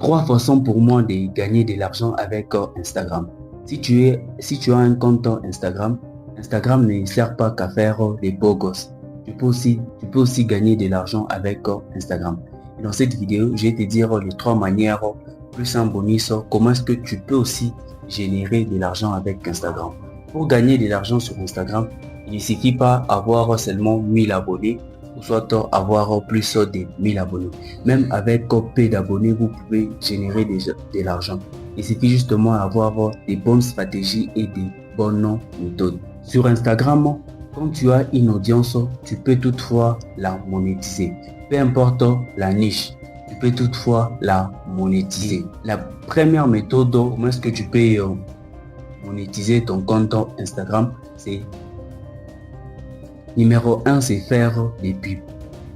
3 façons pour moi de gagner de l'argent avec Instagram. Si tu as un compte Instagram, Instagram ne sert pas qu'à faire des beaux gosses. Tu peux aussi gagner de l'argent avec Instagram. Et dans cette vidéo, je vais te dire les 3 manières plus un bonus, comment est-ce que tu peux aussi générer de l'argent avec Instagram. Pour gagner de l'argent sur Instagram, il ne suffit pas d'avoir seulement 1000 abonnés ou soit avoir plus de 1000 abonnés. Même avec peu d'abonnés, vous pouvez générer de l'argent. Il suffit justement d'avoir des bonnes stratégies et des bonnes méthodes. Sur Instagram, quand tu as une audience, tu peux toutefois la monétiser. Peu importe la niche, tu peux toutefois la monétiser. La première méthode, comment est-ce que tu peux monétiser ton compte Instagram, c'est numéro 1, c'est faire des pubs.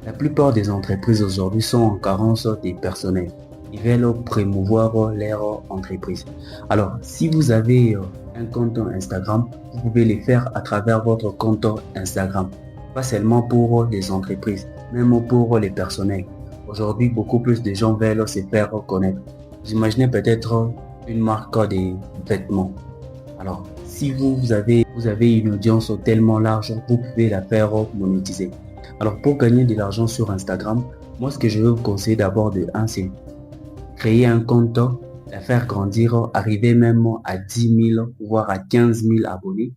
La plupart des entreprises aujourd'hui sont en carence des personnels. Ils veulent promouvoir leur entreprise. Alors, si vous avez un compte Instagram, vous pouvez le faire à travers votre compte Instagram. Pas seulement pour les entreprises, même pour les personnels. Aujourd'hui, beaucoup plus de gens veulent se faire connaître. Vous imaginez peut-être une marque de vêtements. Alors, si vous avez une audience tellement large, vous pouvez la faire monétiser. Alors, pour gagner de l'argent sur Instagram, moi, ce que je veux vous conseiller d'abord de 1, c'est créer un compte, la faire grandir, arriver même à 10 000, voire à 15 000 abonnés.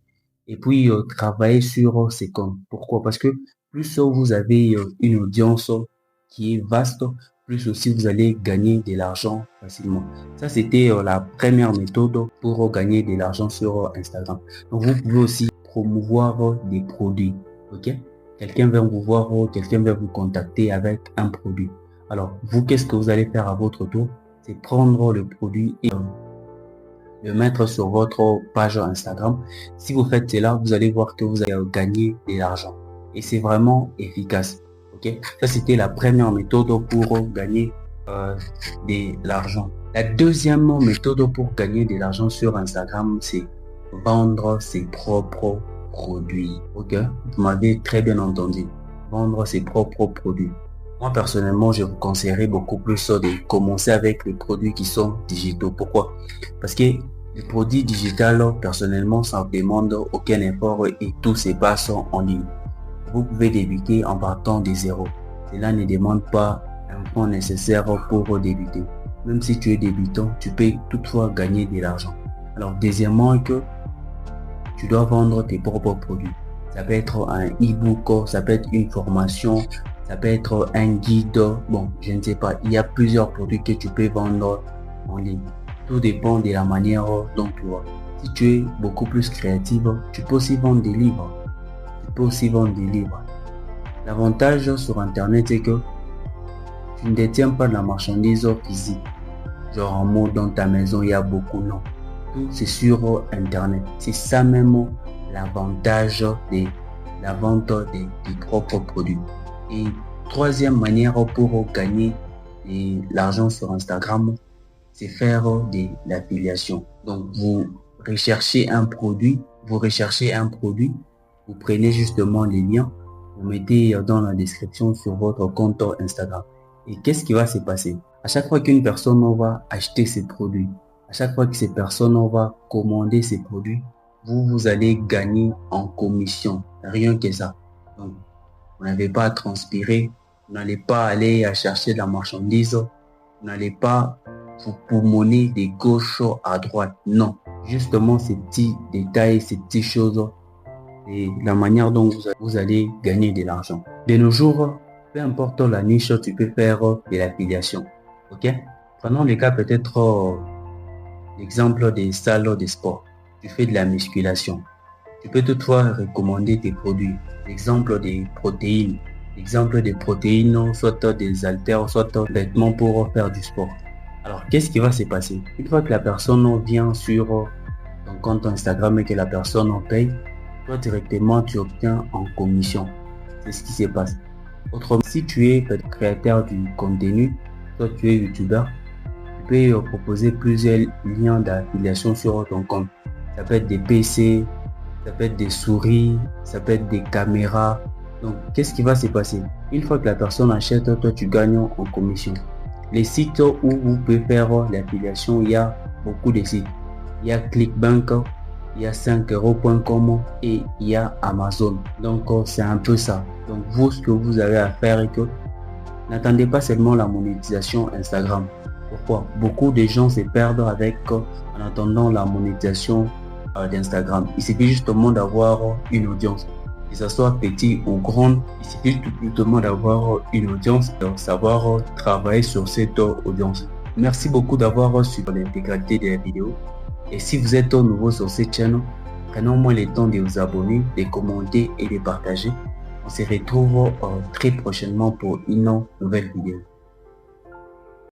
Et puis, travailler sur ces comptes. Pourquoi? Parce que plus vous avez une audience qui est vaste, plus aussi vous allez gagner de l'argent facilement. Ça, c'était la première méthode pour gagner de l'argent sur Instagram. Donc, vous pouvez aussi promouvoir des produits. Ok? Quelqu'un vient vous voir, quelqu'un vient vous contacter avec un produit. Alors, vous, qu'est-ce que vous allez faire à votre tour? C'est prendre le produit et le mettre sur votre page Instagram. Si vous faites cela, vous allez voir que vous allez gagner de l'argent. Et c'est vraiment efficace. Okay? Ça, c'était la première méthode pour gagner de l'argent. La deuxième méthode pour gagner de l'argent sur Instagram, c'est vendre ses propres produits. Ok? Vous m'avez très bien entendu. Vendre ses propres produits. Moi, personnellement, je vous conseillerais beaucoup plus de commencer avec les produits qui sont digitaux. Pourquoi? Parce que les produits digitaux, personnellement, ça ne demande aucun effort et tout se passe en ligne. Vous pouvez débuter en partant de zéro. Cela ne demande pas un fonds nécessaire pour débuter. Même si tu es débutant, tu peux toutefois gagner de l'argent. Alors, deuxièmement, que tu dois vendre tes propres produits. Ça peut être un e-book, ça peut être une formation, ça peut être un guide. Bon, je ne sais pas. Il y a plusieurs produits que tu peux vendre en ligne. Tout dépend de la manière dont tu vois. Si tu es beaucoup plus créative, tu peux aussi vendre des livres. L'avantage sur Internet, c'est que tu ne détiens pas de la marchandise physique. Genre en mode dans ta maison, il y a beaucoup, non. Tout c'est sur Internet. C'est ça même l'avantage de la vente des propres produits. Et troisième manière pour gagner de l'argent sur Instagram, c'est faire de l'affiliation. Donc vous recherchez un produit, vous prenez justement les liens, vous mettez dans la description sur votre compte Instagram. Et qu'est-ce qui va se passer? À chaque fois qu'une personne va acheter ces produits, à chaque fois que ces personnes va commander ces produits, vous allez gagner en commission. Rien que ça. Donc, vous n'avez pas à transpirer, vous n'allez pas aller à chercher de la marchandise, vous n'allez pas vous poumonner de gauche à droite. Non. Justement, ces petits détails, ces petites choses, et la manière dont vous allez gagner de l'argent. De nos jours, peu importe la niche, tu peux faire de l'affiliation. Ok? Prenons le cas peut-être l'exemple des salles de sport. Tu fais de la musculation. Tu peux toutefois recommander tes produits. L'exemple des protéines. L'exemple des protéines, soit des haltères, soit des vêtements pour faire du sport. Alors, qu'est-ce qui va se passer? Une fois que la personne vient sur ton compte Instagram et que la personne en paye, toi directement tu obtiens en commission. C'est ce qui se passe. Autrement, si tu es créateur du contenu, toi tu es youtubeur, tu peux proposer plusieurs liens d'affiliation sur ton compte. Ça peut être des PC, ça peut être des souris, ça peut être des caméras. Donc, qu'est-ce qui va se passer? Une fois que la personne achète, toi tu gagnes en commission. Les sites où vous pouvez faire l'affiliation, il y a beaucoup de sites. Il y a Clickbank, il y a 5euros.com et il y a Amazon. Donc c'est un peu ça. Donc vous, ce que vous avez à faire est que n'attendez pas seulement la monétisation Instagram. Pourquoi? Beaucoup de gens se perdent avec en attendant la monétisation d'Instagram. Il suffit justement d'avoir une audience. Que ce soit petit ou grande, il suffit tout simplement d'avoir une audience et de savoir travailler sur cette audience. Merci beaucoup d'avoir suivi l'intégralité de la vidéo. Et si vous êtes nouveau sur cette chaîne, prenez au moins le temps de vous abonner, de commenter et de partager. On se retrouve très prochainement pour une nouvelle vidéo.